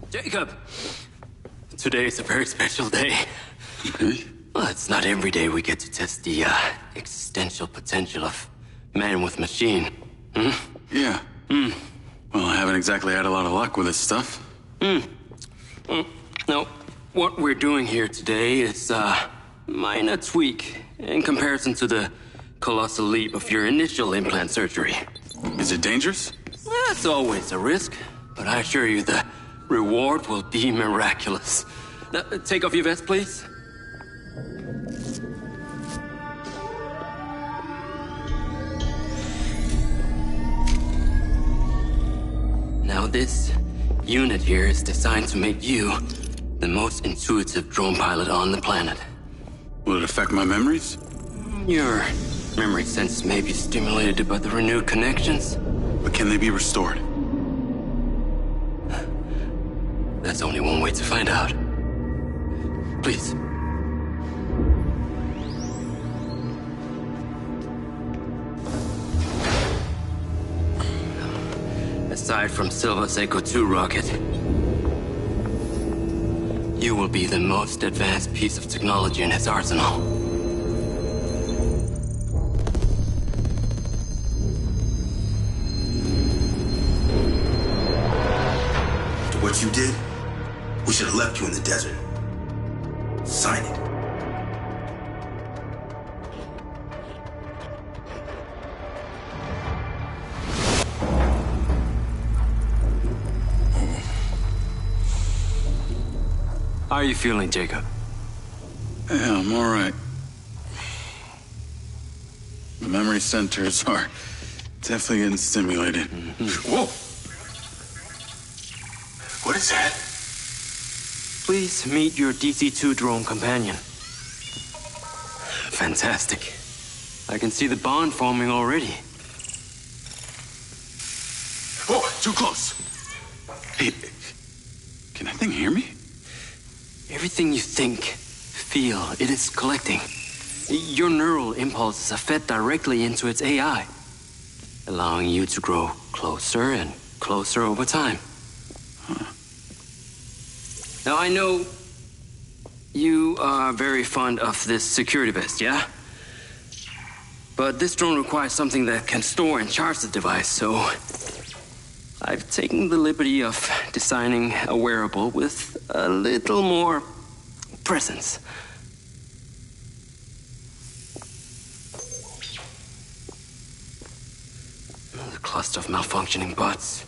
Jacob! Today is a very special day. Okay. Well, it's not every day we get to test the existential potential of man with machine. Hmm? Yeah. Well, I haven't exactly had a lot of luck with this stuff. No, what we're doing here today is a minor tweak in comparison to the colossal leap of your initial implant surgery. Is it dangerous? That's always a risk, but I assure you the reward will be miraculous. Now, take off your vest, please. Now, this unit here is designed to make you the most intuitive drone pilot on the planet. Will it affect my memories? Your memory sense may be stimulated by the renewed connections. But can they be restored? There's only one way to find out. Please. Aside from Silva's Echo 2 rocket, you will be the most advanced piece of technology in his arsenal. What you did, we should have left you in the desert. Sign it. How are you feeling, Jacob? Yeah, I'm all right. The memory centers are definitely getting stimulated. Whoa! What is that? Please meet your DC-2 drone companion. Fantastic. I can see the bond forming already. Whoa, too close. Hey, can that thing hear me? Everything you think, feel, it is collecting. Your neural impulses are fed directly into its AI, allowing you to grow closer and closer over time. Now, I know you are very fond of this security vest, yeah? But this drone requires something that can store and charge the device, so I've taken the liberty of designing a wearable with a little more presence. The cluster of malfunctioning bots.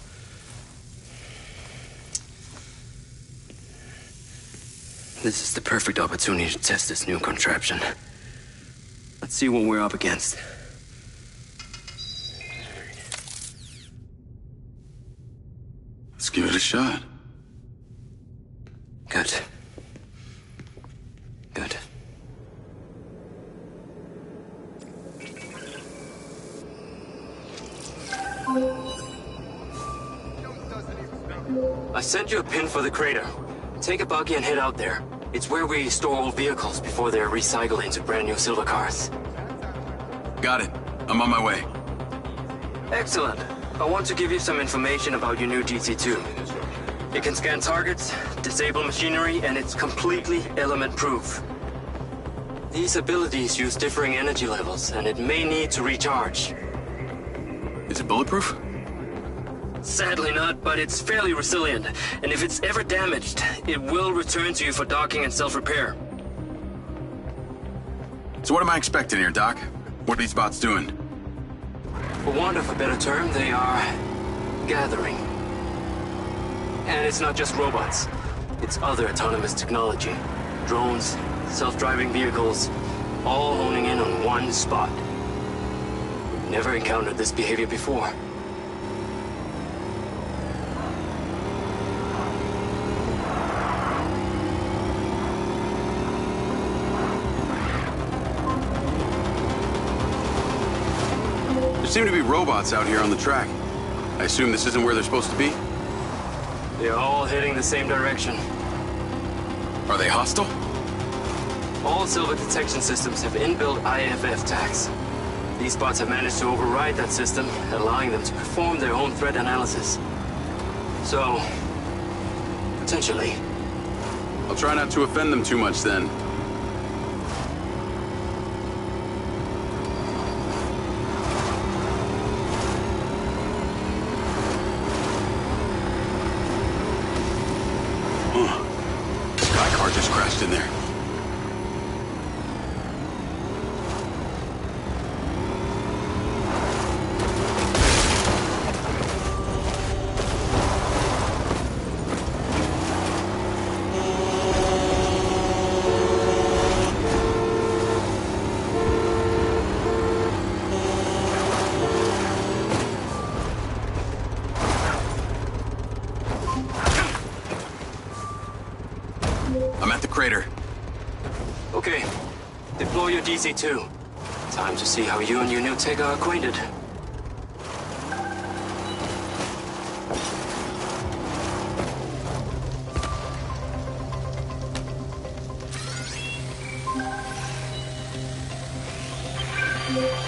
This is the perfect opportunity to test this new contraption. Let's see what we're up against. Let's give it a shot. Good. Good. I sent you a pin for the crater. Take a buggy and head out there. It's where we store old vehicles before they're recycled into brand new silver cars. Got it. I'm on my way. Excellent. I want to give you some information about your new DC-2. It can scan targets, disable machinery, and it's completely element-proof. These abilities use differing energy levels, and it may need to recharge. Is it bulletproof? Sadly not, but it's fairly resilient, and if it's ever damaged, it will return to you for docking and self-repair. So what am I expecting here, Doc? What are these bots doing? For want of a better term, they are gathering. And it's not just robots. It's other autonomous technology. Drones, self-driving vehicles, all honing in on one spot. We've never encountered this behavior before. There seem to be robots out here on the track. I assume this isn't where they're supposed to be? They're all heading the same direction. Are they hostile? All Silva detection systems have inbuilt IFF tags. These bots have managed to override that system, allowing them to perform their own threat analysis. So, Potentially. I'll try not to offend them too much then. Sky car just crashed in there. I'm at the crater. Okay. Deploy your DC-2. Time to see how you and your new tech are acquainted.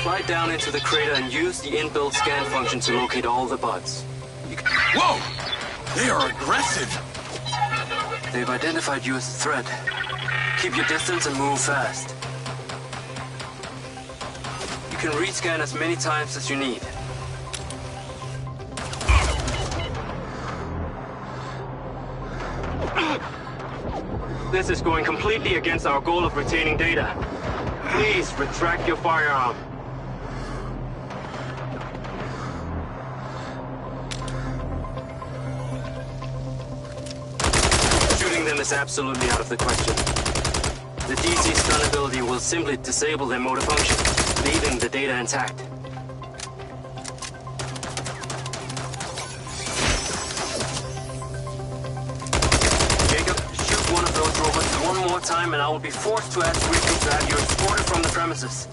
Fly down into the crater and use the inbuilt scan function to locate all the bugs. Whoa! They are aggressive! They've identified you as a threat. Keep your distance and move fast. You can rescan as many times as you need. This is going completely against our goal of retaining data. Please retract your firearm. Shooting them is absolutely out of the question. The DC stun ability will simply disable their motor function, leaving the data intact. Jacob, shoot one of those robots one more time and I will be forced to ask Ricky to have you escorted from the premises.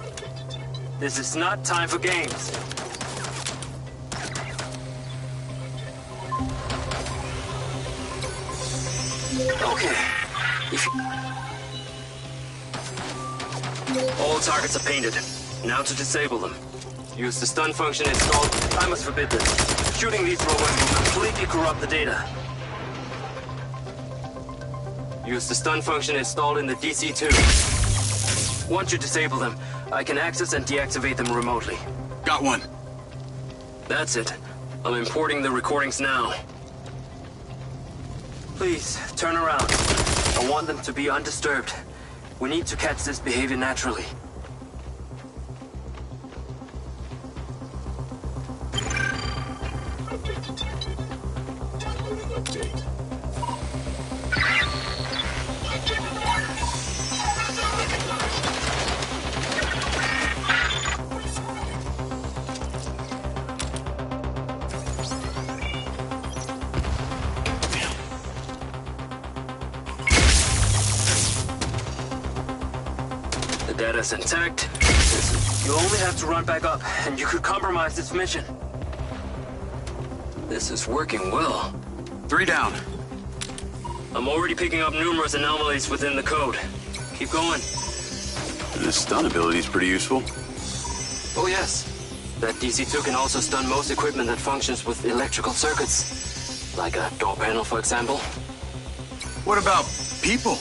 This is not time for games. Okay. All targets are painted. Now to disable them. Use the stun function installed. I must forbid this. Shooting these robots will completely corrupt the data. Use the stun function installed in the DC-2. Once you disable them, I can access and deactivate them remotely. Got one. That's it. I'm importing the recordings now. Please, turn around. I want them to be undisturbed. We need to catch this behavior naturally. Data's intact. You only have to run back up, and you could compromise its mission. This is working well. 3 down. I'm already picking up numerous anomalies within the code. Keep going. This stun ability is pretty useful. Oh yes. That DC-2 can also stun most equipment that functions with electrical circuits. Like a door panel, for example. What about people?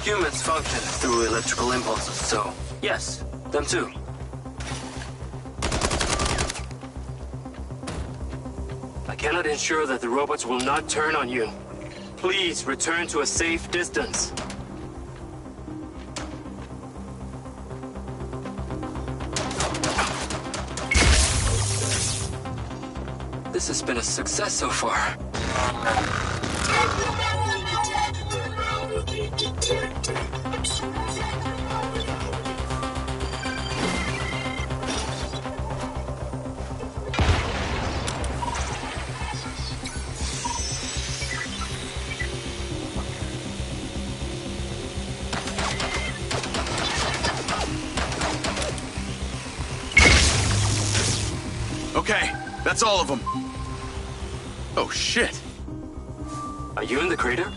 Humans function through electrical impulses, so yes, them too. I cannot ensure that the robots will not turn on you. Please return to a safe distance. This has been a success so far. Okay, that's all of them. Oh, shit. Are you in the crater?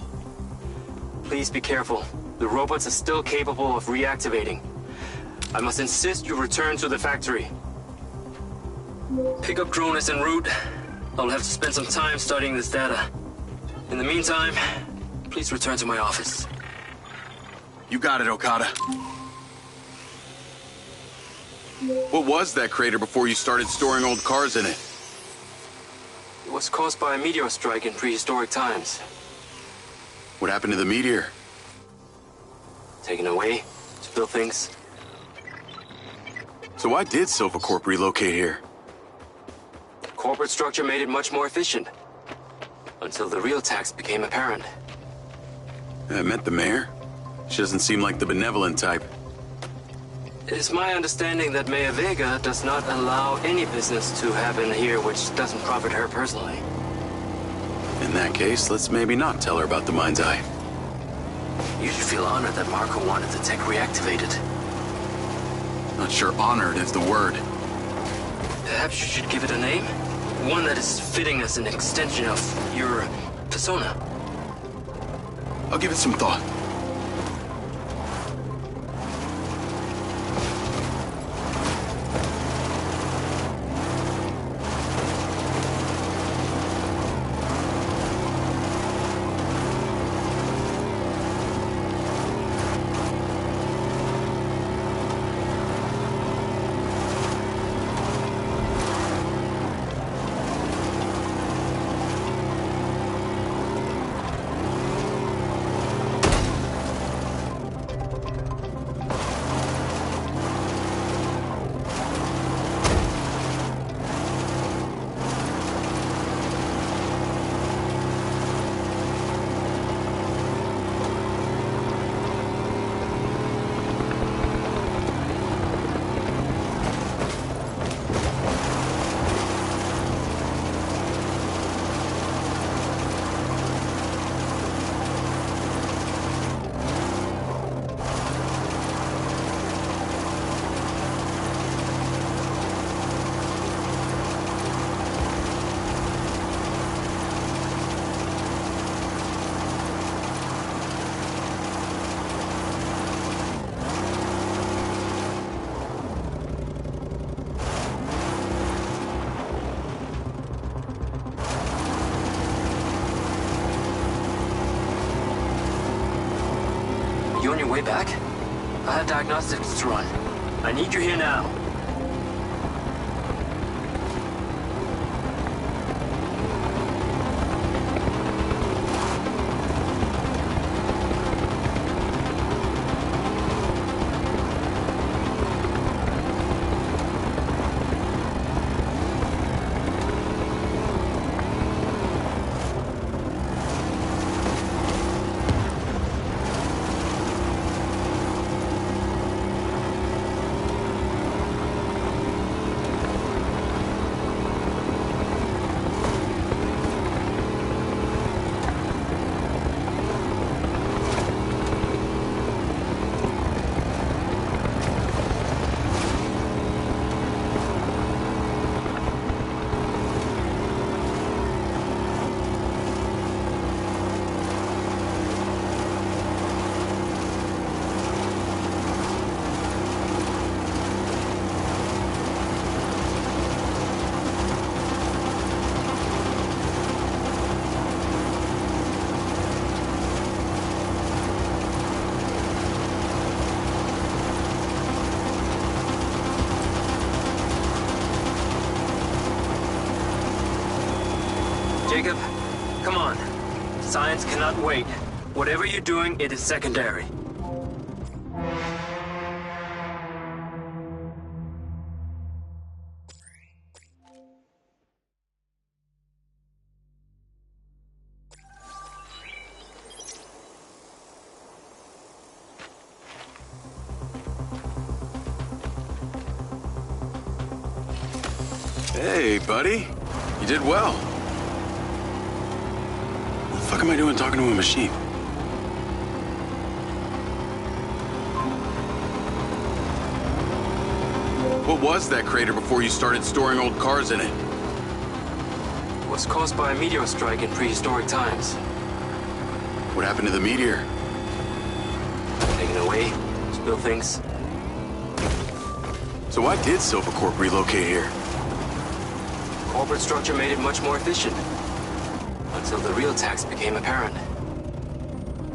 Please be careful. The robots are still capable of reactivating. I must insist you return to the factory. Pickup drone is en route. I'll have to spend some time studying this data. In the meantime, please return to my office. You got it, Okada. What was that crater before you started storing old cars in it? It was caused by a meteor strike in prehistoric times. What happened to the meteor? Taken away to build things. So why did Silva Corp relocate here? The corporate structure made it much more efficient. Until the real tax became apparent. I met the mayor. She doesn't seem like the benevolent type. It is my understanding that Mayor Vega does not allow any business to happen here which doesn't profit her personally. In that case, let's maybe not tell her about the Mind's Eye. You should feel honored that Marco wanted the tech reactivated. Not sure honored is the word. Perhaps you should give it a name? One that is fitting as an extension of your persona. I'll give it some thought. You on your way back? I have diagnostics to run. I need you here now. Jacob, come on. Science cannot wait. Whatever you're doing, it is secondary. Hey, buddy. You did well. What the fuck am I doing talking to a machine? What was that crater before you started storing old cars in it? It was caused by a meteor strike in prehistoric times. What happened to the meteor? Taken away to build things. So why did Silva Corp relocate here? Corporate structure made it much more efficient. until the real text became apparent.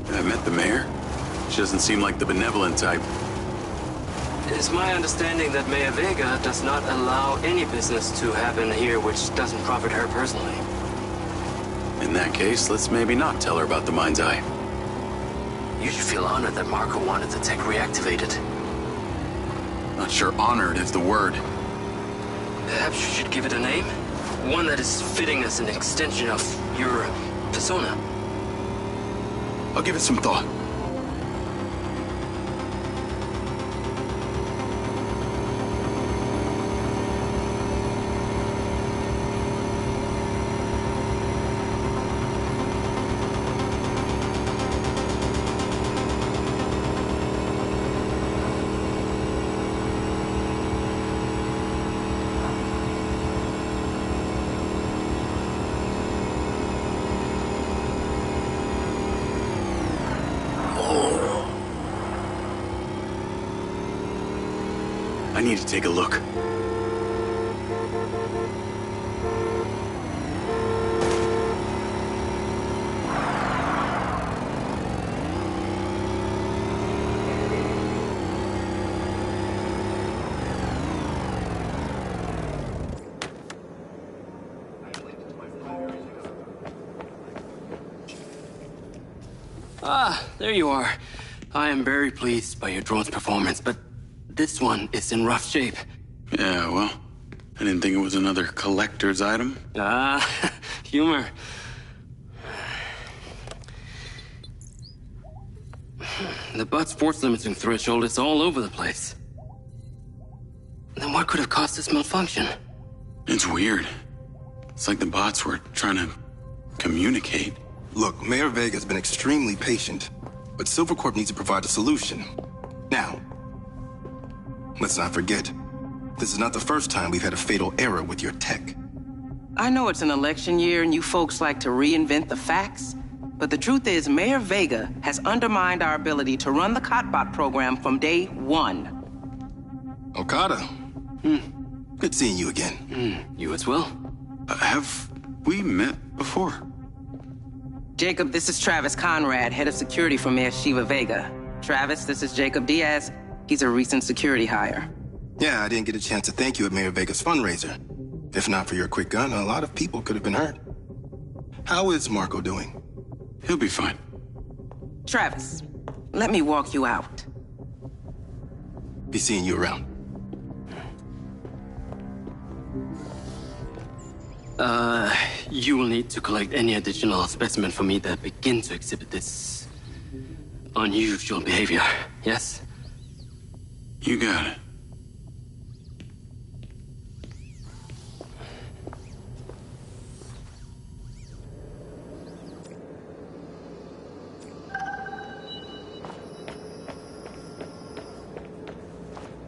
I met the mayor. She doesn't seem like the benevolent type. It is my understanding that Mayor Vega does not allow any business to happen here which doesn't profit her personally. In that case, let's maybe not tell her about the Mind's Eye. You should feel honored that Marco wanted the tech reactivated. Not sure honored is the word. Perhaps you should give it a name? One that is fitting as an extension of your persona. I'll give it some thought. I need to take a look. Ah, there you are. I am very pleased by your drone's performance, but this one is in rough shape. Yeah, well, I didn't think it was another collector's item. Ah, humor. The butt's force limiting threshold is all over the place. Then what could have caused this malfunction? It's weird. It's like the bots were trying to communicate. Look, Mayor Vega's been extremely patient, but Silvercorp needs to provide a solution. Now, let's not forget, this is not the first time we've had a fatal error with your tech. I know it's an election year and you folks like to reinvent the facts, but the truth is Mayor Vega has undermined our ability to run the Cotbot program from day one. Okada. Good seeing you again. You as well? Have we met before? Jacob, this is Travis Conrad, head of security for Mayor Shiva Vega. Travis, this is Jacob Diaz. He's a recent security hire. Yeah, I didn't get a chance to thank you at Mayor Vega's fundraiser. If not for your quick gun, a lot of people could have been hurt. How is Marco doing? He'll be fine. Travis, let me walk you out. Be seeing you around. You will need to collect any additional specimen for me that begin to exhibit this unusual behavior, yes? You got it.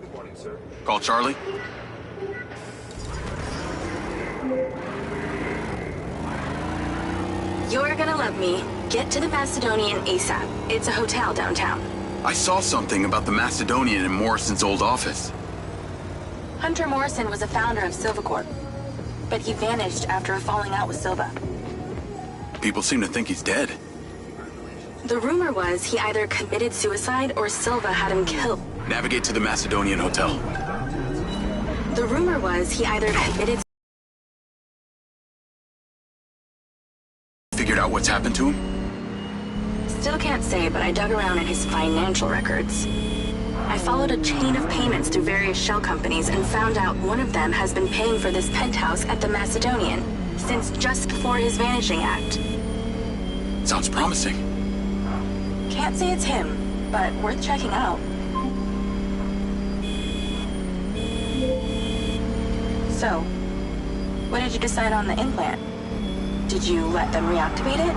Good morning, sir. Call Charlie. You're gonna love me. Get to the Macedonian ASAP. It's a hotel downtown. I saw something about the Macedonian in Morrison's old office. Hunter Morrison was a founder of Silvercorp, but he vanished after a falling out with Silva. People seem to think he's dead. The rumor was he either committed suicide or Silva had him killed. Navigate to the Macedonian hotel. The rumor was he either committed... Figured out what's happened to him? Still can't say, but I dug around in his financial records. I followed a chain of payments through various shell companies and found out one of them has been paying for this penthouse at the Macedonian since just before his vanishing act. Sounds promising. Can't say it's him, but worth checking out. So, what did you decide on the implant? Did you let them reactivate it?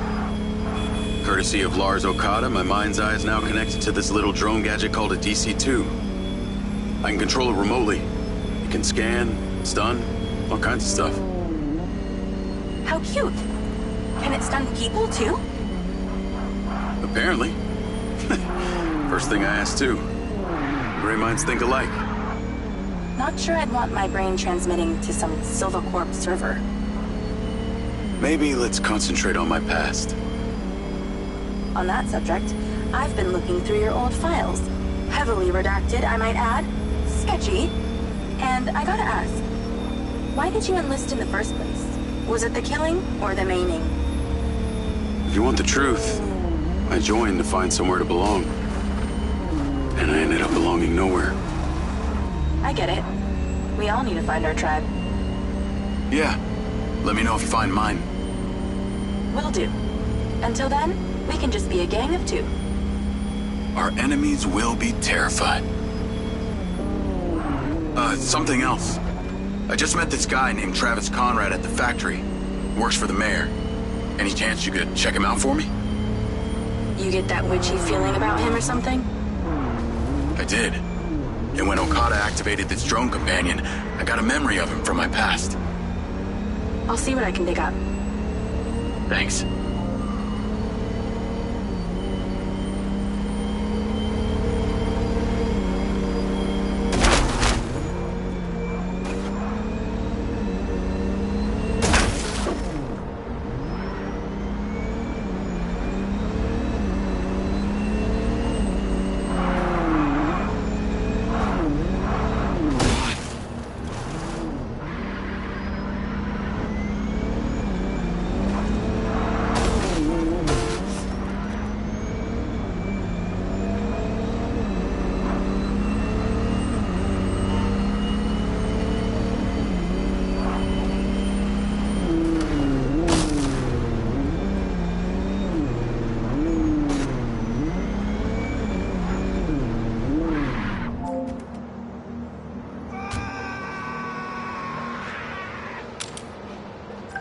Courtesy of Lars Okada, my mind's eye is now connected to this little drone gadget called a DC-2. I can control it remotely. It can scan, stun, all kinds of stuff. How cute. Can it stun people too? Apparently. First thing I asked too. Gray minds think alike. Not sure I'd want my brain transmitting to some Silvercorp server. Maybe let's concentrate on my past. On that subject, I've been looking through your old files. Heavily redacted, I might add. Sketchy. And I gotta ask, why did you enlist in the first place? Was it the killing or the maiming? If you want the truth, I joined to find somewhere to belong. And I ended up belonging nowhere. I get it. We all need to find our tribe. Yeah. Let me know if you find mine. Will do. Until then, we can just be a gang of two. Our enemies will be terrified. Something else. I just met this guy named Travis Conrad at the factory. Works for the mayor. Any chance you could check him out for me? You get that witchy feeling about him or something? I did. And when Okada activated this drone companion, I got a memory of him from my past. I'll see what I can dig up. Thanks.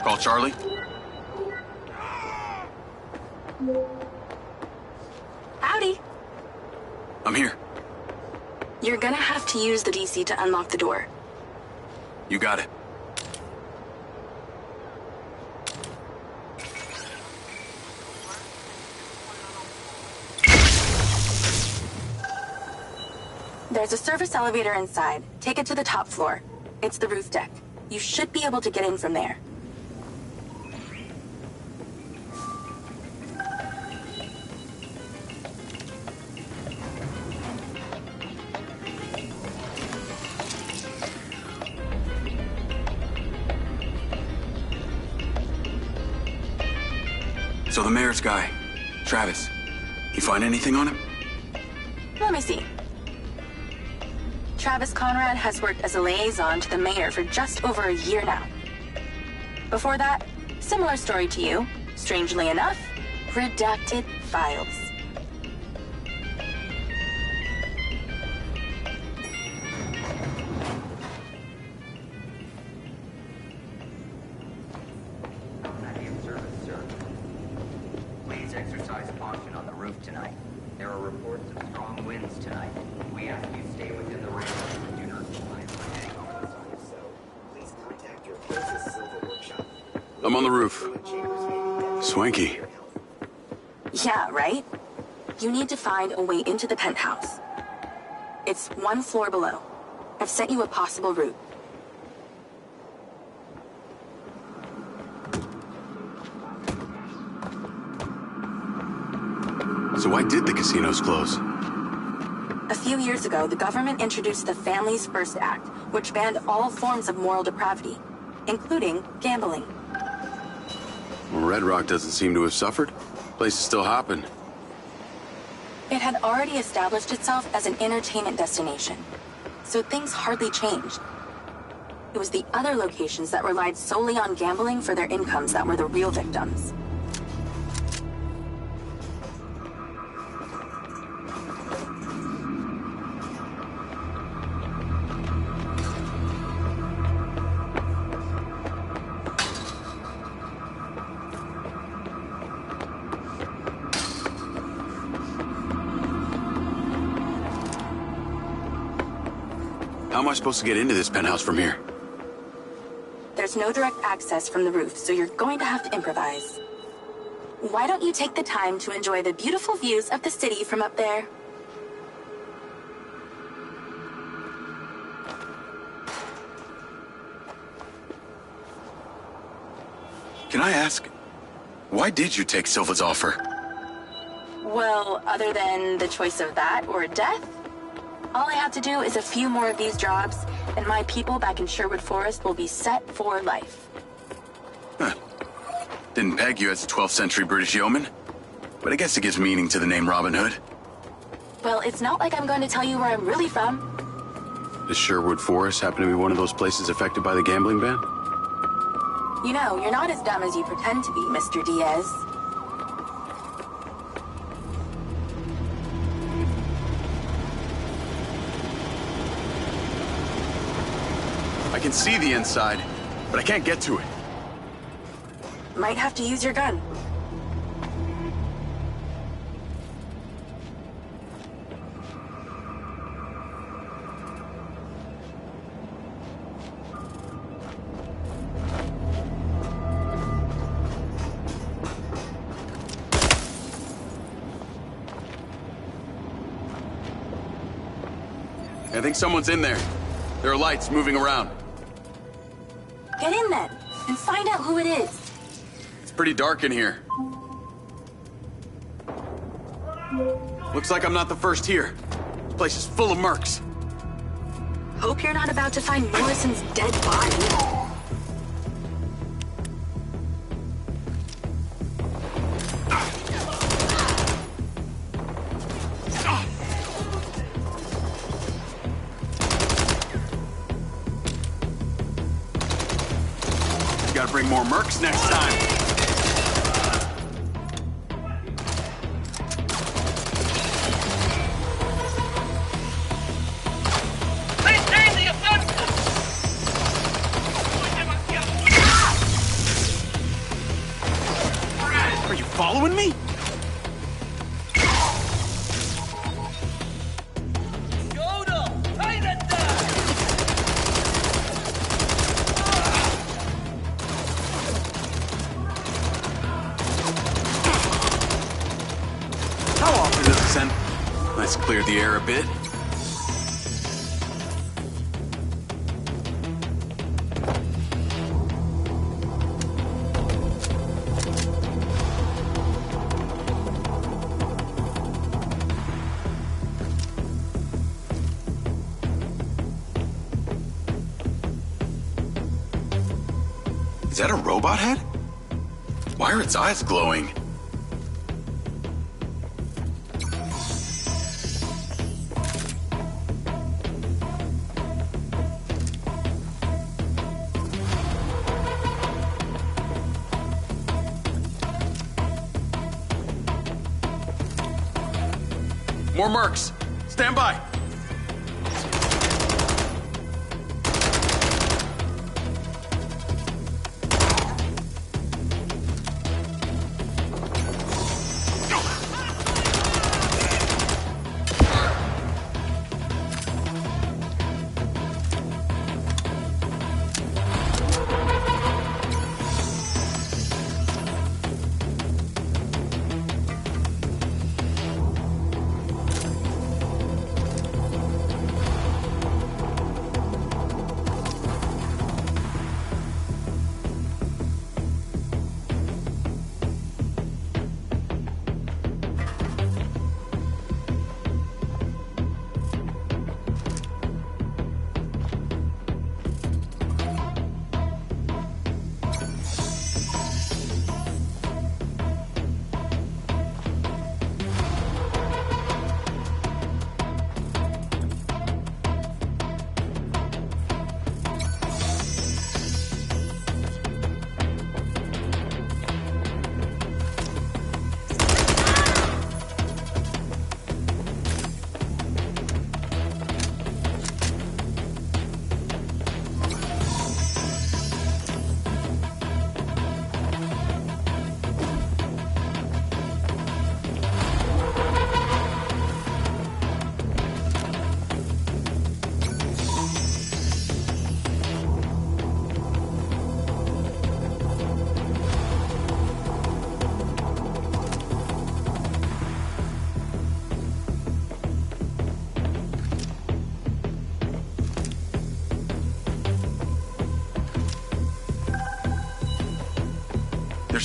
Call Charlie? Howdy. I'm here. You're gonna have to use the DC to unlock the door. You got it. There's a service elevator inside. Take it to the top floor. It's the roof deck. You should be able to get in from there. So the mayor's guy, Travis, you find anything on him? Let me see. Travis Conrad has worked as a liaison to the mayor for just over a year now. Before that, similar story to you. Strangely enough, redacted files. Please exercise caution on the roof tonight. There are reports of strong winds tonight. We ask you stay within the range and do not climb the hang on the side. So, please contact your closest silver workshop. I'm on the roof. Swanky. Yeah, right? You need to find a way into the penthouse. It's one floor below. I've sent you a possible route. So why did the casinos close? A few years ago, the government introduced the Families First Act, which banned all forms of moral depravity, including gambling. Well, Red Rock doesn't seem to have suffered. Place is still hopping. It had already established itself as an entertainment destination, so things hardly changed. It was the other locations that relied solely on gambling for their incomes that were the real victims. How am I supposed to get into this penthouse from here? There's no direct access from the roof, so you're going to have to improvise. Why don't you take the time to enjoy the beautiful views of the city from up there? Can I ask, why did you take Silva's offer? Well, other than the choice of that or death, all I have to do is a few more of these jobs, and my people back in Sherwood Forest will be set for life. Huh. Didn't peg you as a 12th century British yeoman, but I guess it gives meaning to the name Robin Hood. Well, it's not like I'm going to tell you where I'm really from. Does Sherwood Forest happen to be one of those places affected by the gambling ban? You know, you're not as dumb as you pretend to be, Mr. Diaz. I can see the inside, but I can't get to it. Might have to use your gun. I think someone's in there. There are lights moving around. Get in then, and find out who it is. It's pretty dark in here. Looks like I'm not the first here. This place is full of mercs. Hope you're not about to find Morrison's dead body. Gotta bring more mercs next time. Are you following me? Let's clear the air a bit. Is that a robot head? Why are its eyes glowing? More mercs! Stand by!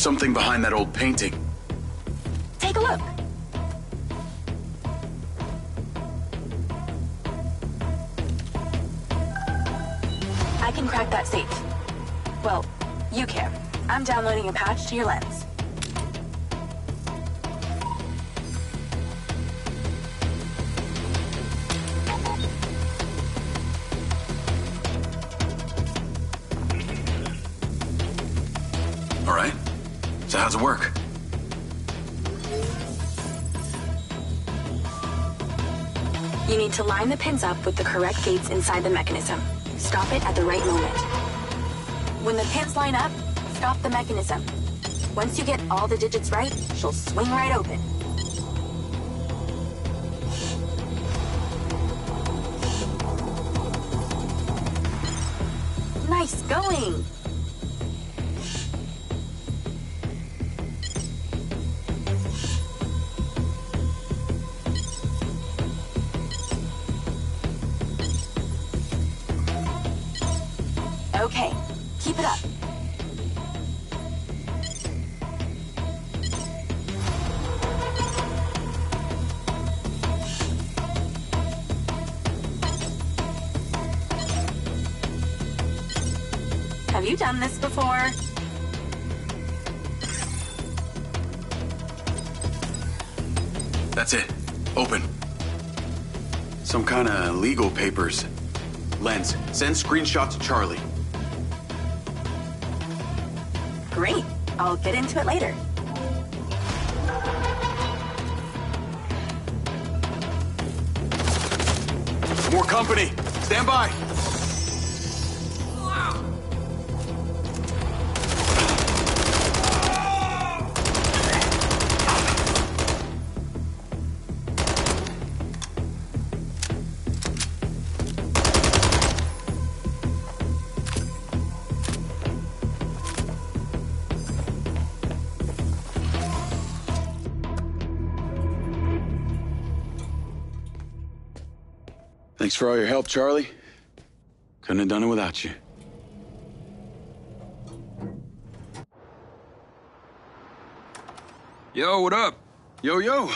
There's something behind that old painting. Take a look. I can crack that safe. Well, you can. I'm downloading a patch to your lens. All right. So how's it work? You need to line the pins up with the correct gates inside the mechanism. Stop it at the right moment. When the pins line up, stop the mechanism. Once you get all the digits right, she'll swing right open. Nice going! Okay, keep it up. Have you done this before? That's it. Open. Some kind of legal papers. Lens, send screenshot to Charlie. Great. I'll get into it later. More company. Stand by. Thanks for all your help, Charlie. Couldn't have done it without you. Yo, what up? Yo, yo.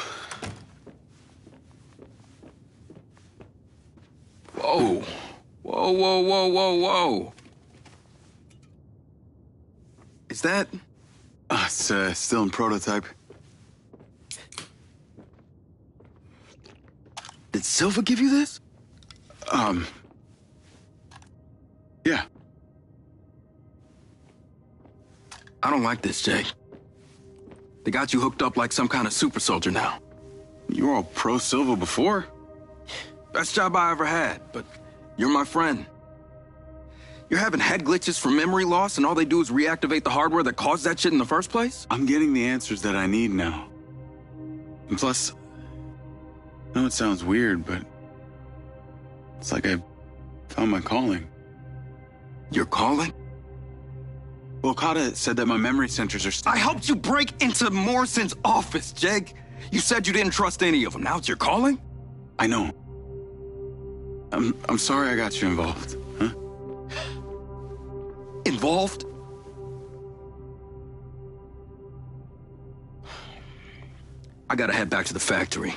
Whoa. Whoa, whoa, whoa, whoa, whoa. Is that... It's still in prototype. Did Silva give you this? Yeah. I don't like this, Jay. They got you hooked up like some kind of super soldier now. You were all pro-Silva before. Best job I ever had, but you're my friend. You're having head glitches from memory loss, and all they do is reactivate the hardware that caused that shit in the first place? I'm getting the answers that I need now. And plus, I know it sounds weird, but it's like I found my calling. Your calling? Well, Okada said that my memory centers are I helped you break into Morrison's office, Jake. You said you didn't trust any of them. Now it's your calling? I know. I'm sorry I got you involved, huh? Involved? I gotta head back to the factory.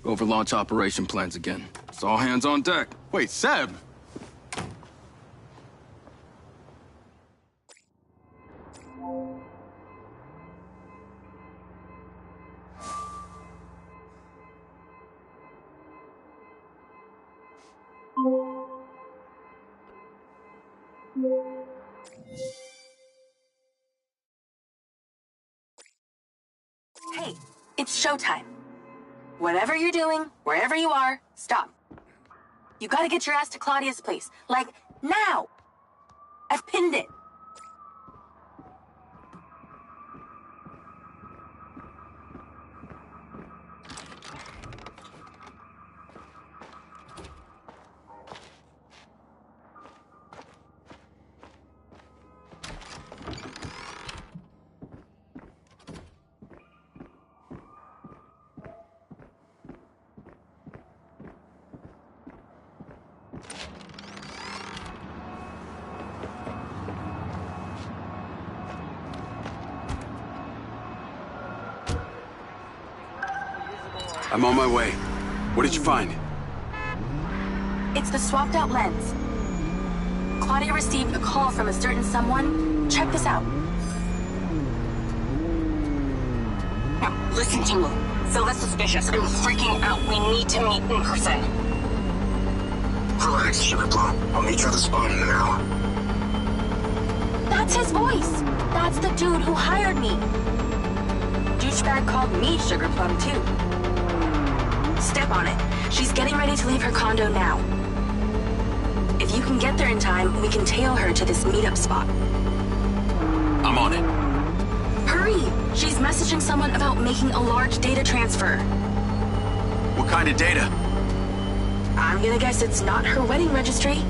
Go over launch operation plans again. It's all hands on deck. Wait, Seb! Hey, it's showtime. Whatever you're doing, wherever you are, stop. You gotta get your ass to Claudia's place. Like, now! I've pinned it. I'm on my way. What did you find? It's the swapped out lens. Claudia received a call from a certain someone. Check this out. Now, listen to me. Phil is suspicious. I'm freaking out. We need to meet in person. Relax, Sugar Plum. I'll meet you at the spot in an hour. That's his voice. That's the dude who hired me. Douchebag called me Sugar Plum, too. Step on it. She's getting ready to leave her condo now. If you can get there in time, we can tail her to this meetup spot. I'm on it. Hurry! She's messaging someone about making a large data transfer. What kind of data? I'm gonna guess it's not her wedding registry.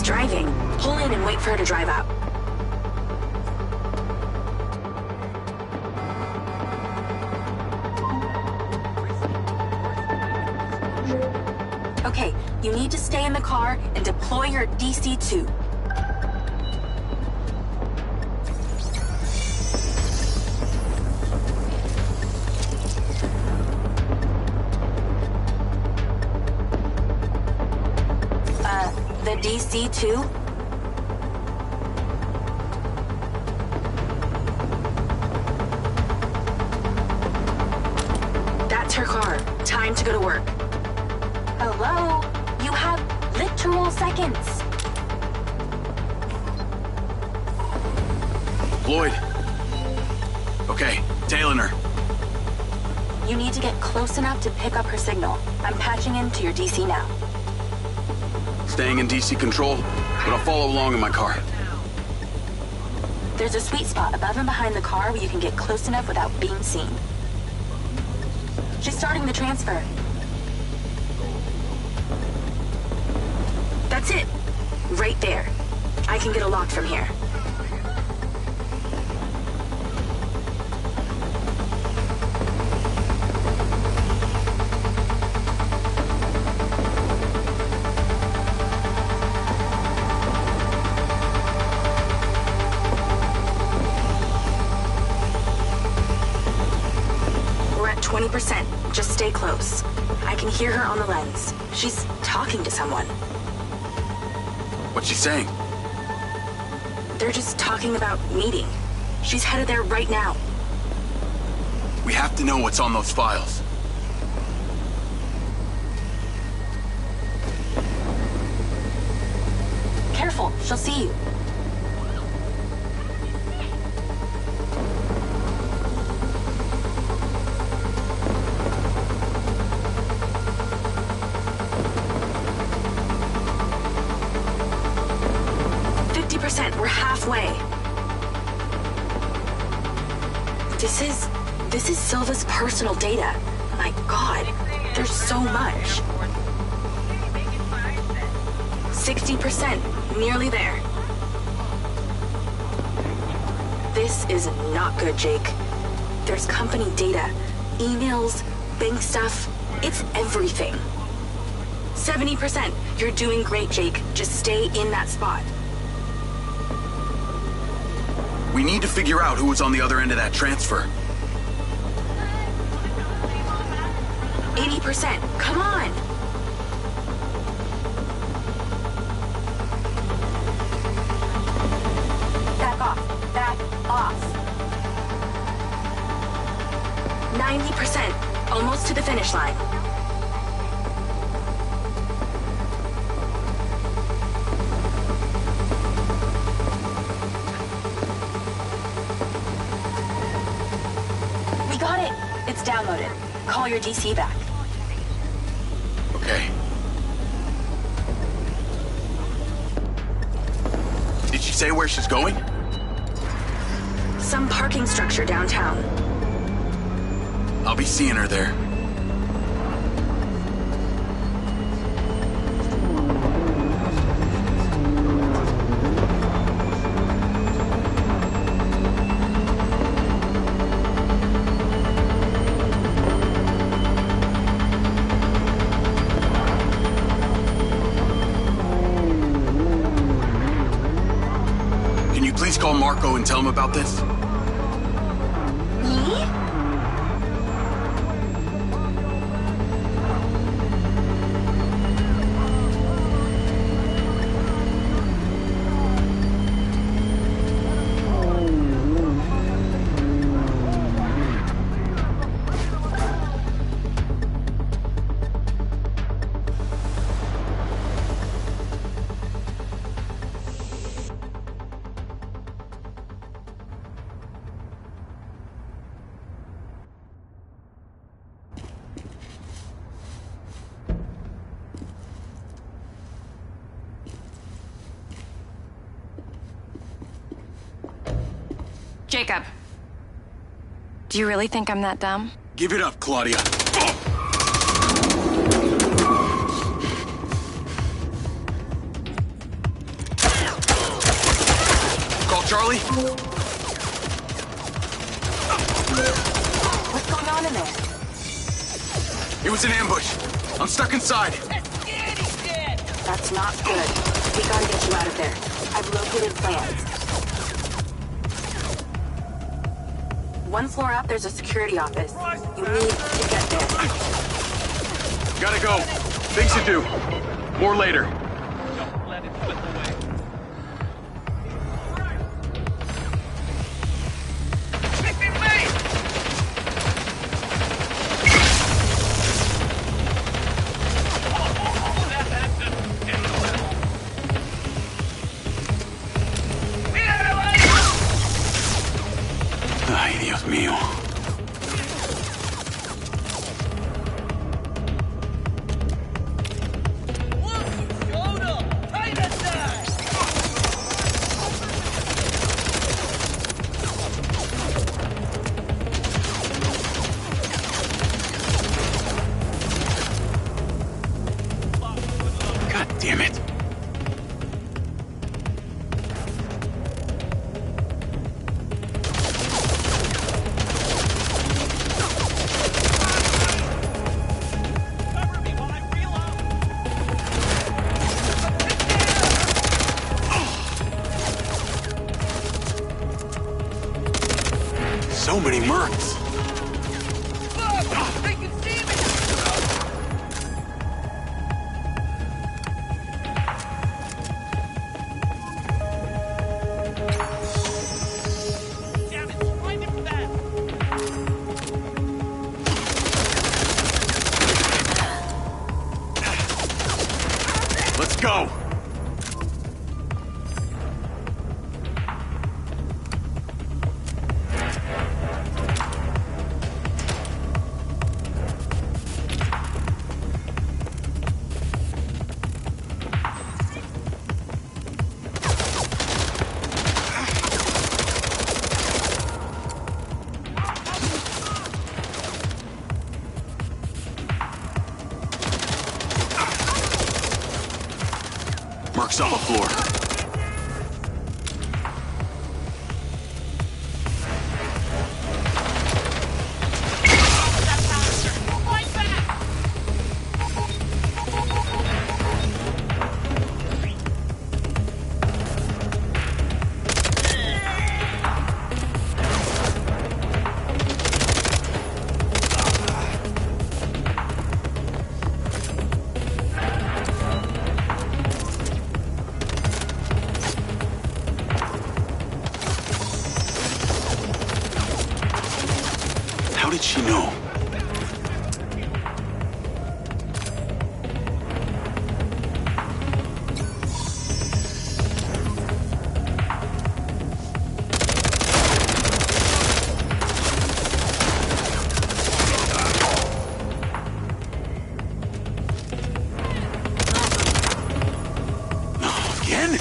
Driving. Pull in and wait for her to drive out. Okay, you need to stay in the car and deploy your DC-2. The DC-2? That's her car. Time to go to work. Hello? You have literal seconds. Floyd. Okay, tailing her. You need to get close enough to pick up her signal. I'm patching into your DC now. Staying in DC control, but I'll follow along in my car. There's a sweet spot above and behind the car where you can get close enough without being seen. She's starting the transfer. That's it. Right there. I can get a lock from here. We're at 20%. Just stay close. I can hear her on the lens. She's talking to someone. What's she saying? They're just talking about meeting. She's headed there right now. We have to know what's on those files. Careful, she'll see you. We're halfway. This is Silva's personal data. My God, there's so much. 60%, nearly there. This is not good, Jake. There's company data, emails, bank stuff. It's everything. 70%. You're doing great, Jake. Just stay in that spot. We need to figure out who was on the other end of that transfer. 80%. Come on! Back off. Back off. 90%. Almost to the finish line. We got it. It's downloaded. Call your DC back. Okay. Did she say where she's going? Some parking structure downtown. I'll be seeing her there. Please call Marco and tell him about this. Me? Jacob. Do you really think I'm that dumb? Give it up, Claudia. Call Charlie. What's going on in there? It was an ambush. I'm stuck inside. That's not good. We gotta get you out of there. I've located plans. One floor up, there's a security office. You need to get there. Gotta go. Things to do. More later. Don't let it slip away. Ay, Dios mío. God damn it. So many mercs. They can see me! Damn it, find him fast! Let's go. Mark's on the floor. How did she know? Again?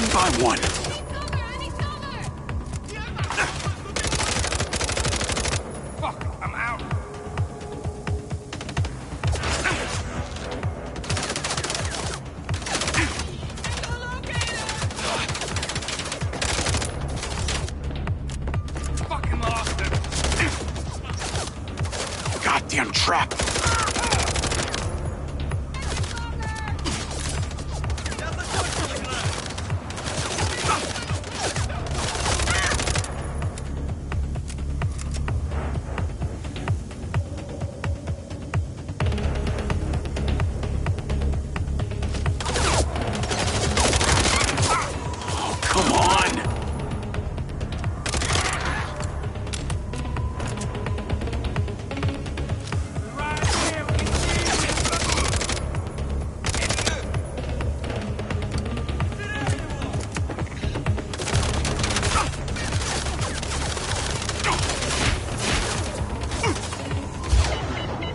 one by one. Fuck, I'm out. Fucking lost him. Goddamn trap. Come on!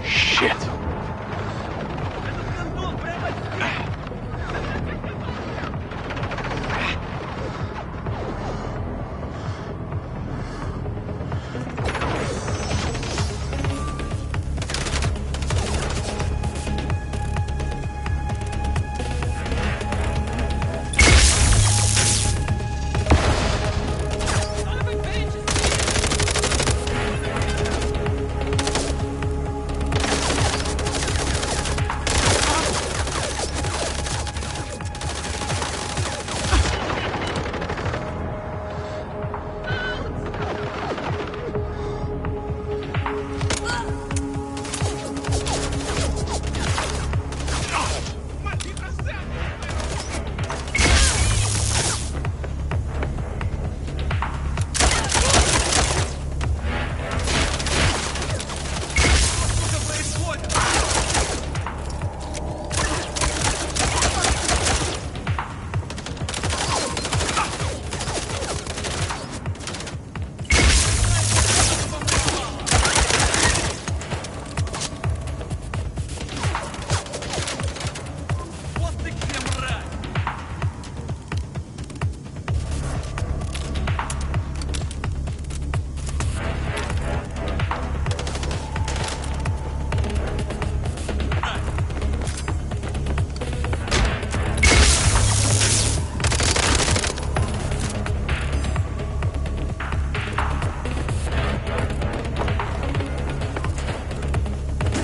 Shit.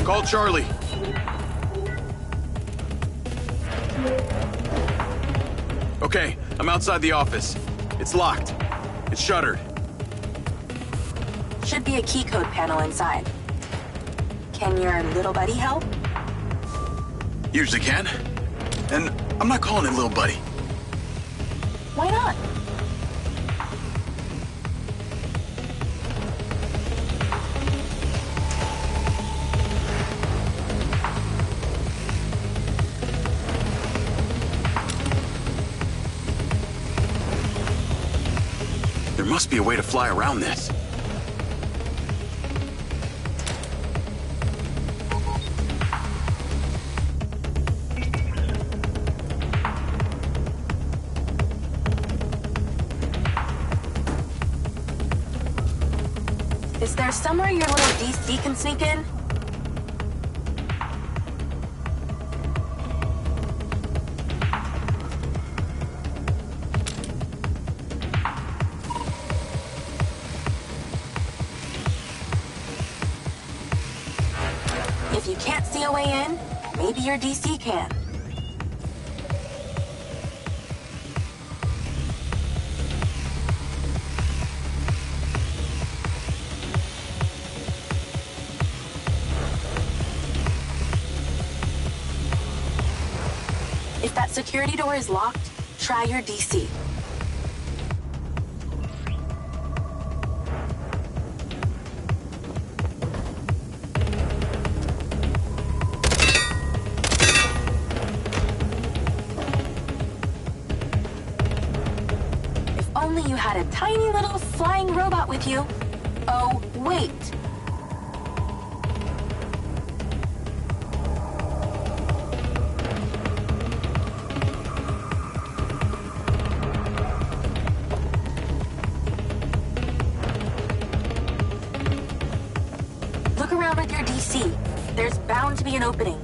Call Charlie. Okay, I'm outside the office. It's locked. It's shuttered. Should be a key code panel inside. Can your little buddy help? Usually can. And I'm not calling him little buddy. Why not? There must be a way to fly around this. Is there somewhere your little DC can sneak in? If you can't see a way in, maybe your DC can. If that security door is locked, try your DC. If only you had a tiny little flying robot with you. Oh, wait. see. There's bound to be an opening.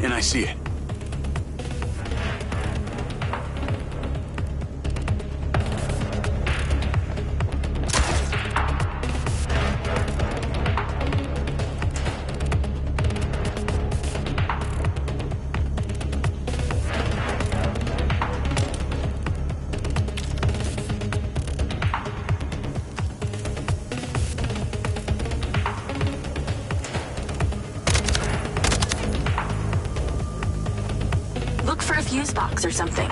And I see it. Look for a fuse box or something.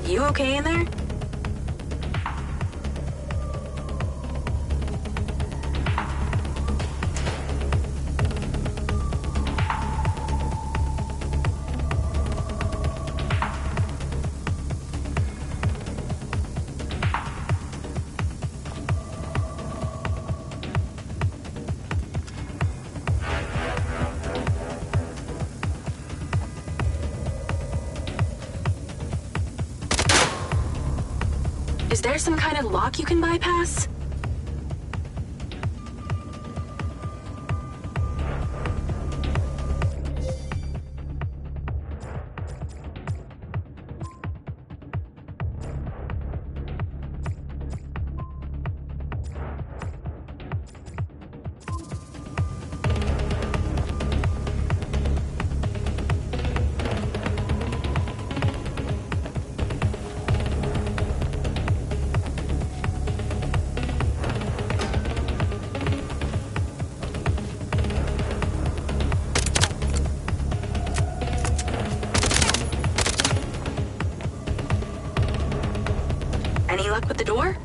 You okay in there? Is there some kind of lock you can bypass? Any luck with the door?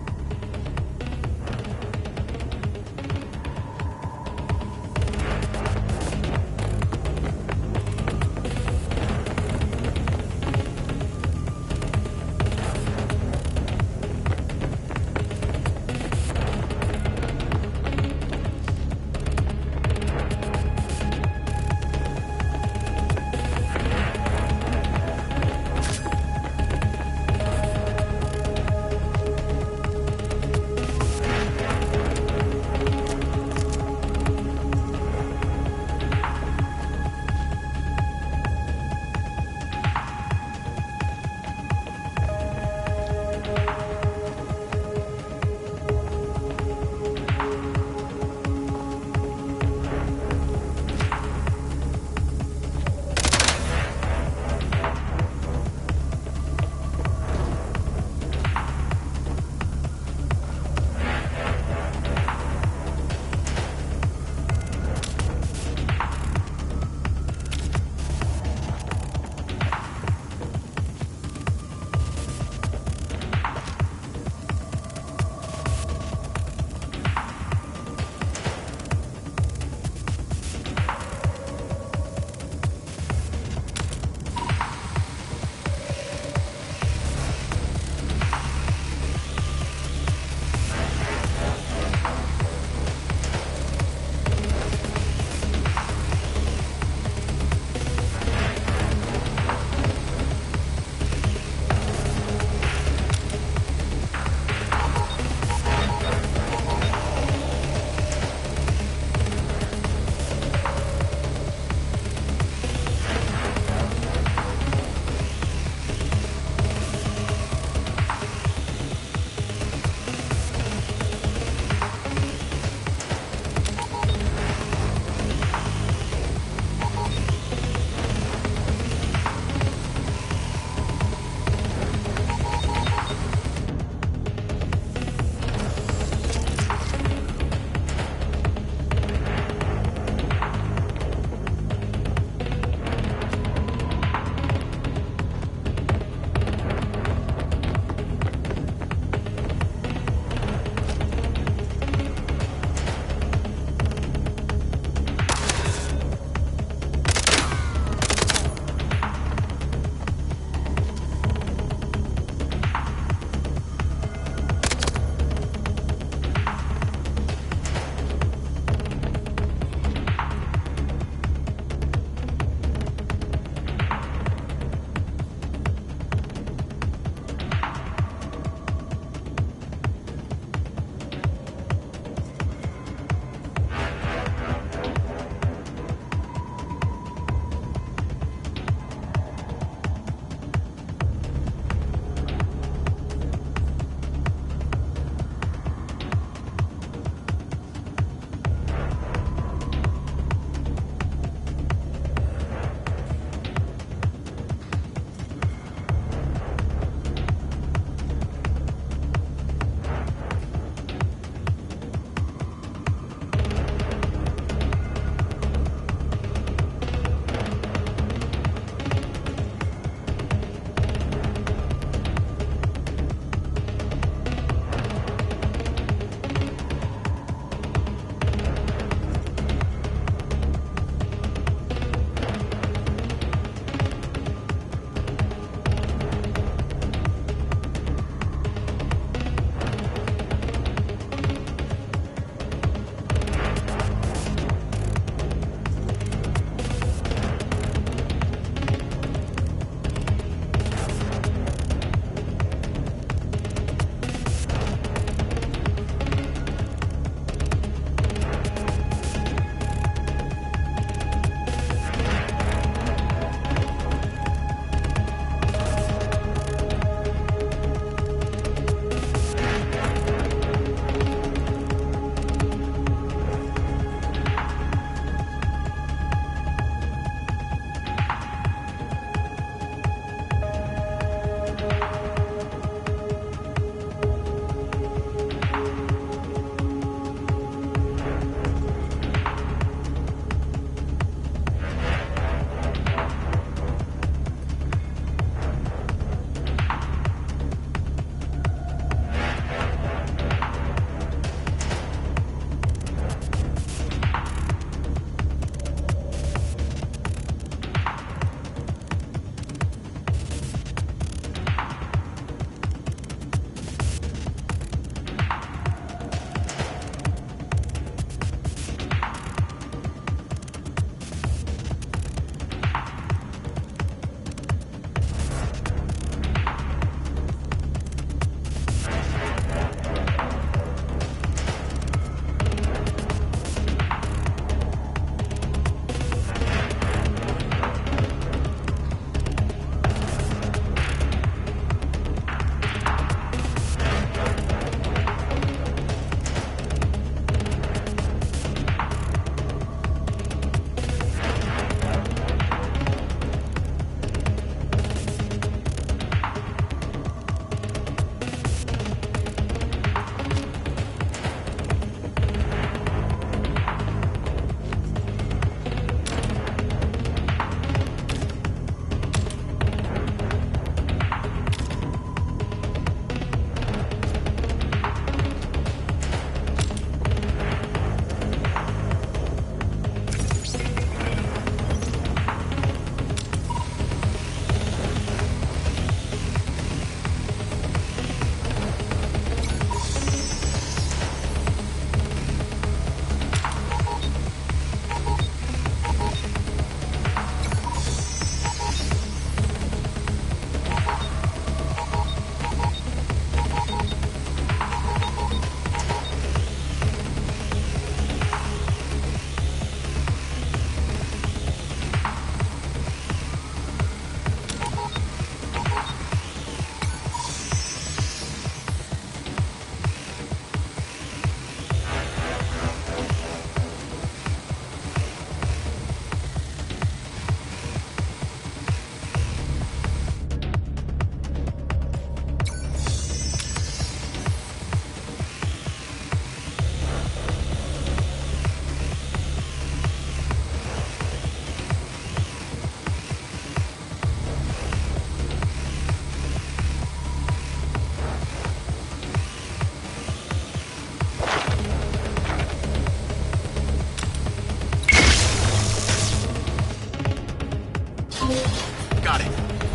Got it.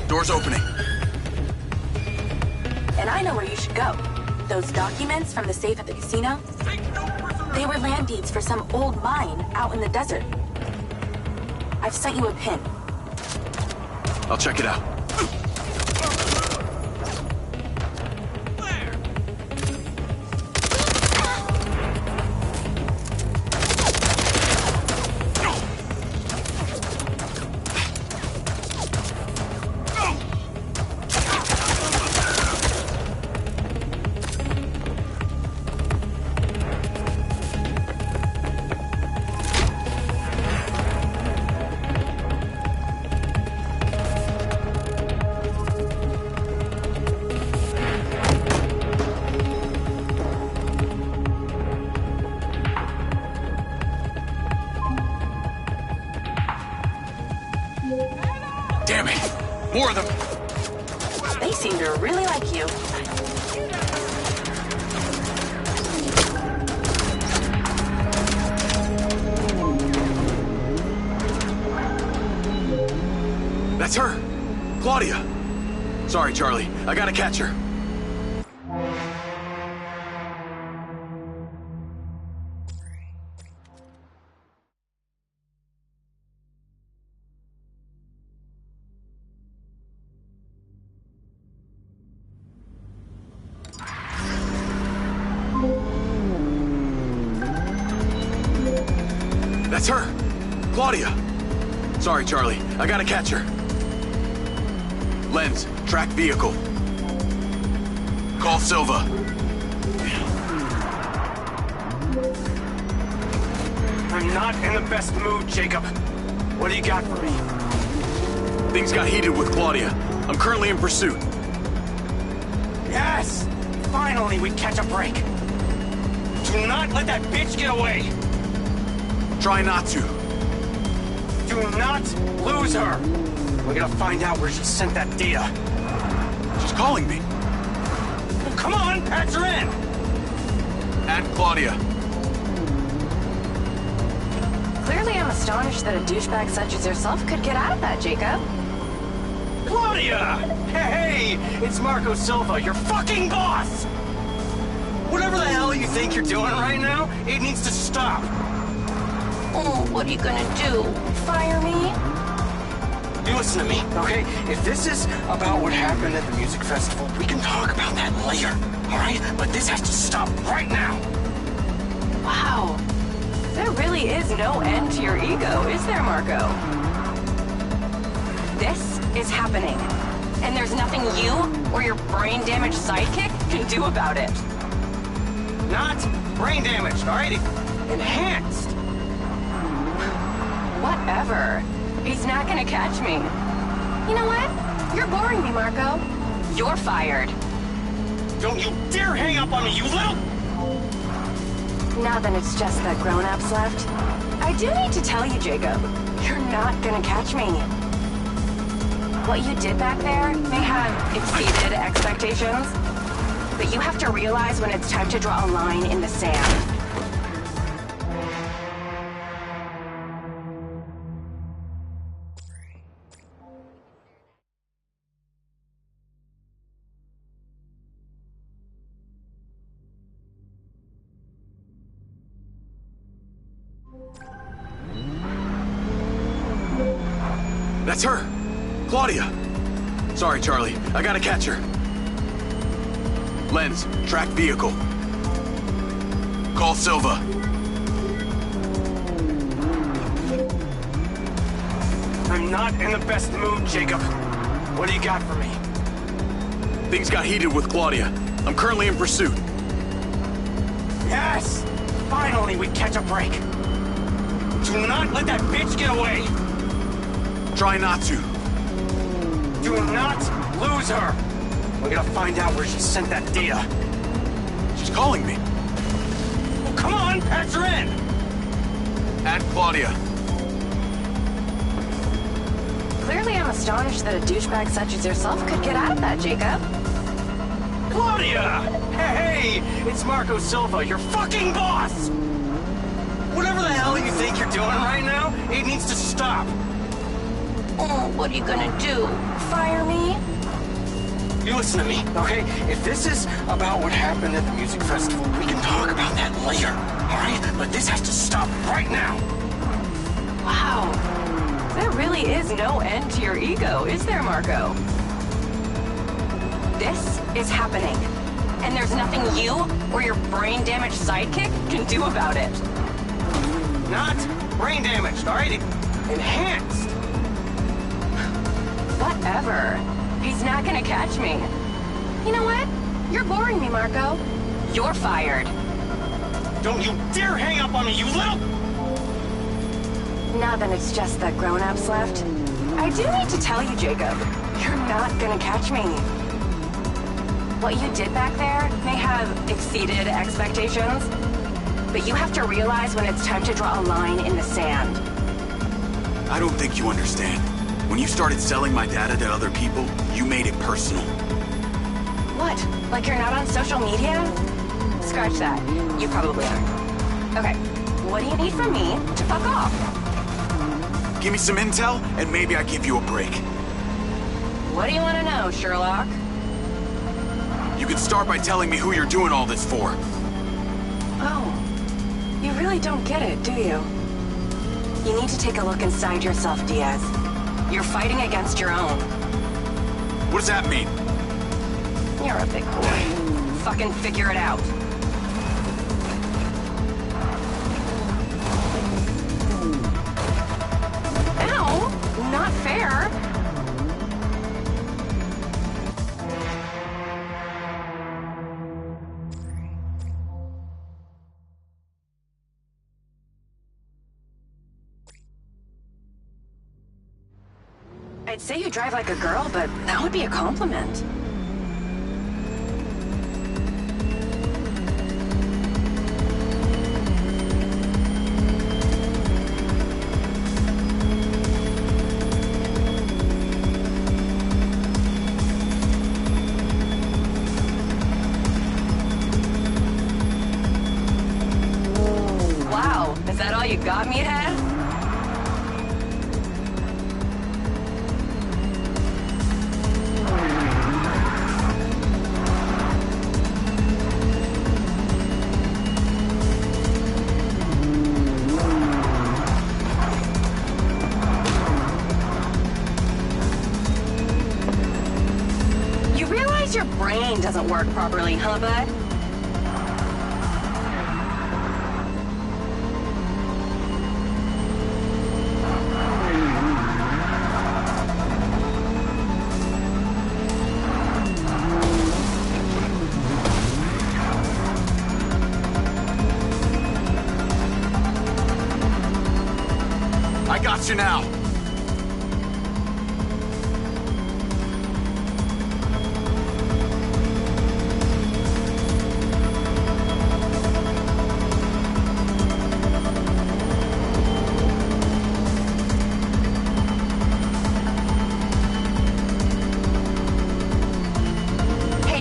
Door's opening. And I know where you should go. Those documents from the safe at the casino, they were land deeds for some old mine out in the desert. I've sent you a pin. I'll check it out. Damn it! More of them! They seem to really like you. That's her! Claudia! Sorry, Charlie. I gotta catch her. That's her! Claudia! Sorry, Charlie. I gotta catch her. Lens, track vehicle. Call Silva. I'm not in the best mood, Jacob. What do you got for me? Things got heated with Claudia. I'm currently in pursuit. Yes! Finally, we catch a break. Do not let that bitch get away! Try not to. Do not lose her! We're gonna find out where she sent that data. She's calling me. Well, come on, patch her in! Add Claudia. Clearly I'm astonished that a douchebag such as yourself could get out of that, Jacob. Claudia! Hey, it's Marco Silva, your fucking boss! Whatever the hell you think you're doing right now, it needs to stop. Oh, what are you gonna do? Fire me? You listen to me, okay? If this is about what happened at the music festival, we can talk about that later, all right? But this has to stop right now. Wow. There really is no end to your ego, is there, Marco? This is happening. And there's nothing you or your brain-damaged sidekick can do about it. Not brain damaged, all right? Enhanced. Whatever. He's not gonna catch me. You know what? You're boring me, Marco. You're fired. Don't you dare hang up on me, you little... Now that it's just the grown-ups left, I do need to tell you, Jacob, you're not gonna catch me. What you did back there may have exceeded expectations, but you have to realize when it's time to draw a line in the sand. That's her! Claudia! Sorry, Charlie. I gotta catch her. Lens, track vehicle. Call Silva. I'm not in the best mood, Jacob. What do you got for me? Things got heated with Claudia. I'm currently in pursuit. Yes! Finally, we catch a break. Do not let that bitch get away! Try not to. Do not lose her! We're gonna find out where she sent that data. She's calling me. Well, come on, patch her in! Add Claudia. Clearly I'm astonished that a douchebag such as yourself could get out of that, Jacob. Claudia! Hey, it's Marco Silva, your fucking boss! Whatever the hell you think you're doing right now, it needs to stop. Oh, what are you gonna do? Fire me? You listen to me, okay? If this is about what happened at the music festival, we can talk about that later, all right? But this has to stop right now. Wow. There really is no end to your ego, is there, Marco? This is happening. And there's nothing you or your brain-damaged sidekick can do about it. Not brain damaged, all right? Enhanced. Whatever. He's not gonna catch me. You know what? You're boring me, Marco. You're fired. Don't you dare hang up on me, you little... Now that it's just the grown-ups left, I do need to tell you, Jacob, you're not gonna catch me. What you did back there may have exceeded expectations, but you have to realize when it's time to draw a line in the sand. I don't think you understand. When you started selling my data to other people, you made it personal. What? Like you're not on social media? Scratch that. You probably aren't. Okay, what do you need from me to fuck off? Give me some intel, and maybe I give you a break. What do you want to know, Sherlock? You can start by telling me who you're doing all this for. Oh, you really don't get it, do you? You need to take a look inside yourself, Diaz. You're fighting against your own. What does that mean? You're a big boy. Fucking figure it out. Ow! Not fair! I'd say you drive like a girl, but that would be a compliment. Wow, is that all you got, meathead? Your brain doesn't work properly, huh, bud? I got you now.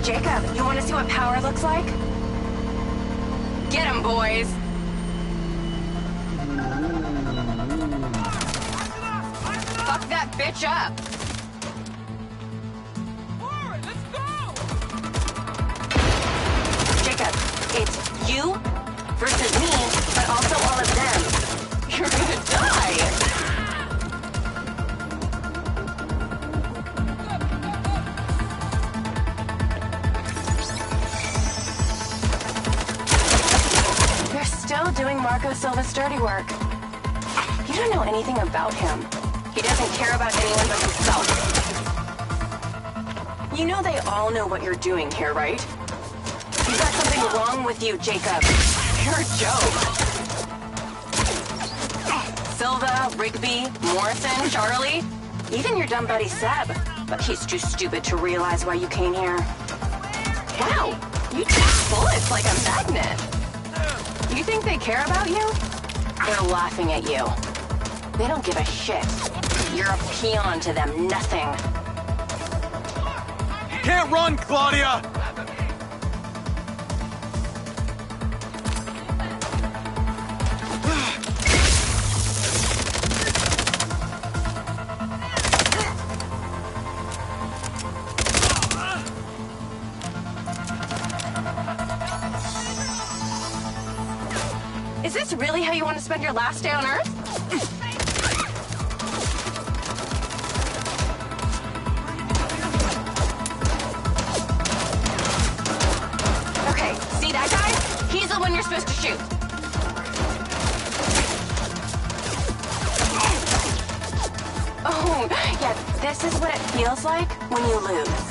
Jacob, you want to see what power looks like? Get him, boys! Fuck that bitch up! Jacob, it's you versus me, but also all of them. You're gonna die! Still doing Marco Silva's dirty work. You don't know anything about him. He doesn't care about anyone but himself. You know they all know what you're doing here, right? You've got something wrong with you, Jacob. You're a joke. Silva, Rigby, Morrison, Charlie, even your dumb buddy Seb. But he's too stupid to realize why you came here. Wow, you take bullets like a magnet. You think they care about you? They're laughing at you. They don't give a shit. You're a peon to them, nothing. Can't run, Claudia! Is this really how you want to spend your last day on Earth? Okay, see that guy? He's the one you're supposed to shoot. Oh, yeah, this is what it feels like when you lose.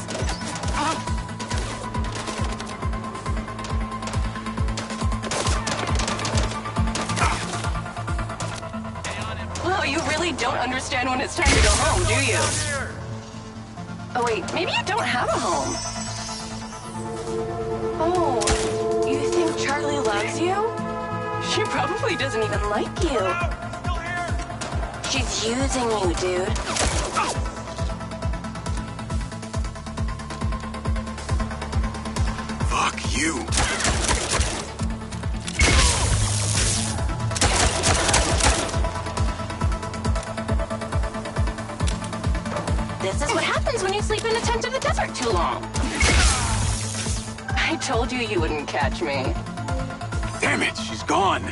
Well, you really don't understand when it's time to go home, do you? Oh, wait, maybe you don't have a home. Oh, you think Charlie loves you? She probably doesn't even like you. She's using you, dude. Fuck you. This is what happens when you sleep in a tent in the desert too long. I told you you wouldn't catch me. Damn it, she's gone.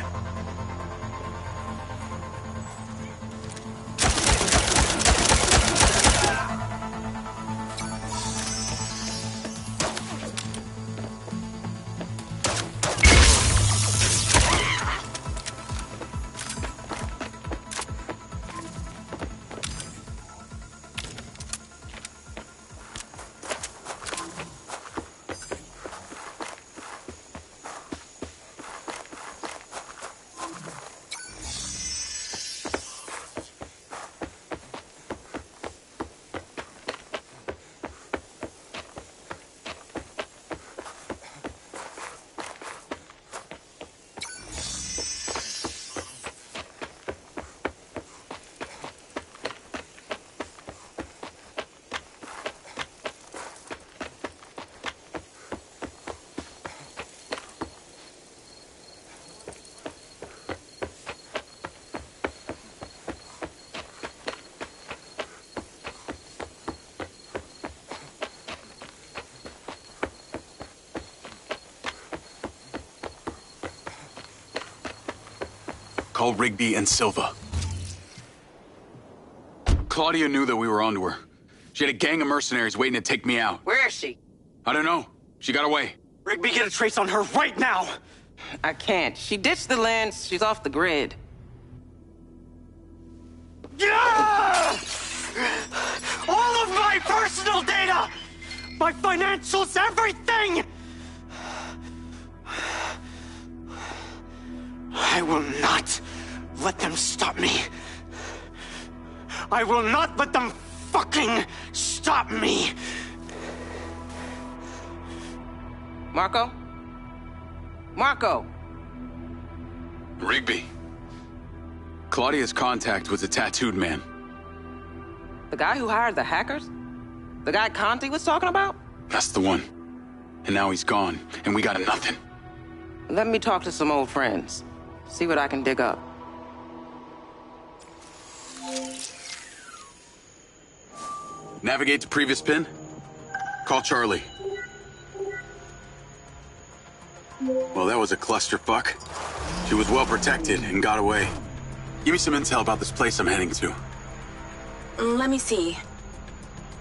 Call Rigby and Silva. Claudia knew that we were onto her. She had a gang of mercenaries waiting to take me out. Where is she? I don't know. She got away. Rigby, get a trace on her right now! I can't. She ditched the lens. She's off the grid. Yeah! All of my personal data! My financials, everything! I will not let them stop me. I will not let them fucking stop me. Marco? Marco! Rigby. Claudia's contact was a tattooed man. The guy who hired the hackers? The guy Conti was talking about? That's the one. And now he's gone, and we got nothing. Let me talk to some old friends. See what I can dig up. Navigate to previous pin. Call Charlie. Well, that was a clusterfuck. She was well protected and got away. Give me some intel about this place I'm heading to. Let me see.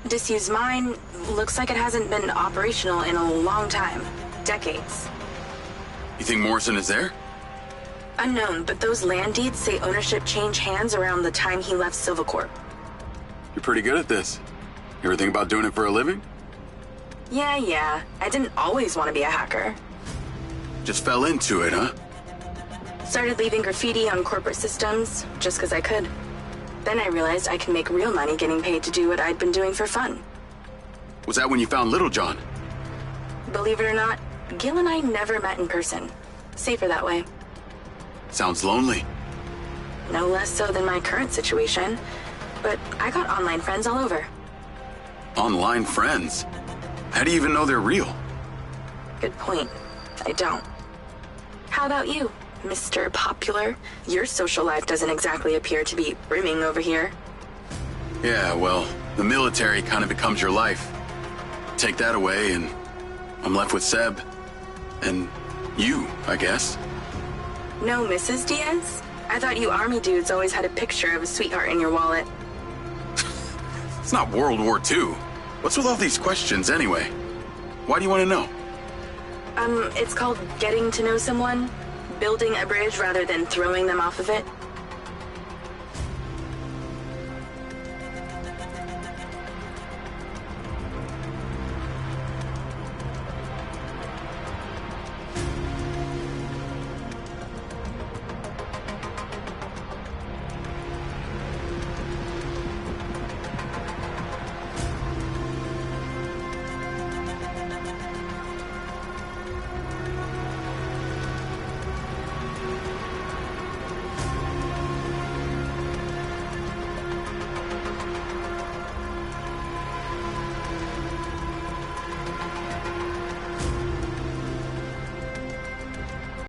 Disused mine looks like it hasn't been operational in a long time. Decades. You think Morrison is there? Unknown, but those land deeds say ownership changed hands around the time he left Silvercorp. You're pretty good at this. You ever think about doing it for a living? Yeah. I didn't always want to be a hacker. Just fell into it, huh? Started leaving graffiti on corporate systems just because I could. Then I realized I can make real money getting paid to do what I'd been doing for fun. Was that when you found Little John? Believe it or not, Gil and I never met in person. Safer that way. Sounds lonely. No less so than my current situation, but I got online friends all over. Online friends? How do you even know they're real? Good point. I don't. How about you, Mr. Popular? Your social life doesn't exactly appear to be brimming over here. Yeah, well, the military kind of becomes your life. Take that away and I'm left with Seb. And you, I guess. No Mrs. Diaz? I thought you army dudes always had a picture of a sweetheart in your wallet. It's not World War II. What's with all these questions, anyway? Why do you want to know? It's called getting to know someone. Building a bridge rather than throwing them off of it.